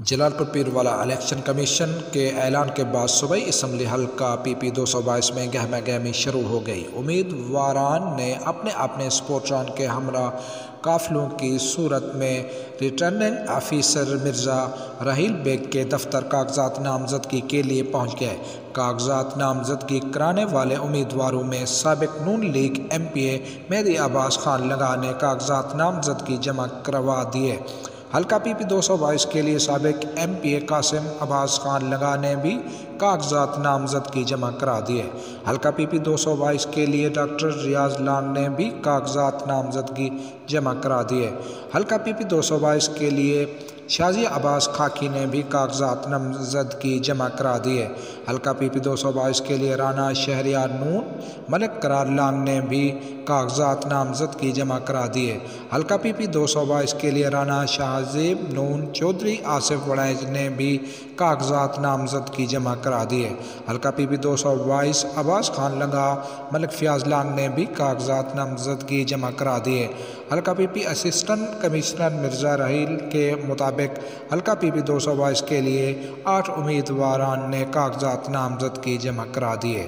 جلال پور Pirwala election commission کے اعلان کے بعد صوبائی اسمبلی حلقہ پی پی 222 میں گہمہ گہمی شروع ہو گئی۔ امیدواران نے اپنے اپنے سپورٹران کے ہمراہ قافلوں کی صورت میں ریٹرننگ آفیسر مرزا راحیل بیگ کے دفتر کاغذات نامزدگی کے لیے پہنچ گئے۔ کاغذات نامزدگی کرانے والے امیدواروں میں سابق نون لیگ ایم پی اے مہدی عباس خان لنگا نے کاغذات نامزدگی جمع کروا دیے۔ حلقہ پی پی 222 کے لیے سابق ایم پی اے قاسم عباس خان لنگا نے بھی کاغذات نامزدگی جمع کرا دیے۔ حلقہ پی پی 222 کے لیے ڈاکٹر ریاض لانگ نے بھی کاغذات نامزدگی جمع کرا دیے۔ حلقہ پی پی 222 کے لیے شازیہ عباس خاکی نے بھی کاغذات نامزدگی جمع کرا دیے۔ حلقہ پی پی 222 کے لیے رانا شہریار نون ملک قرار لانگ نے بھی کاغذات نامزدگی جمع کرا دیے۔ حلقہ پی پی 222 کے لیے رانا شہزیب نون چودھری آصف وڑائچ نے بھی کاغذات نامزدگی جمع کرا دیے۔ حلقہ پی پی 222 عباس خان لنگا ملک فیاض لانگ نے بھی کاغذات نامزدگی جمع کرا دیے۔ حلقہ پی پی اسسٹنٹ کمشنر مرزا راحیل کے مطابق حلقہ پی پی 222 کے لیے 8 امیدواران نے کاغذات نامزدگی جمع کرا دیے۔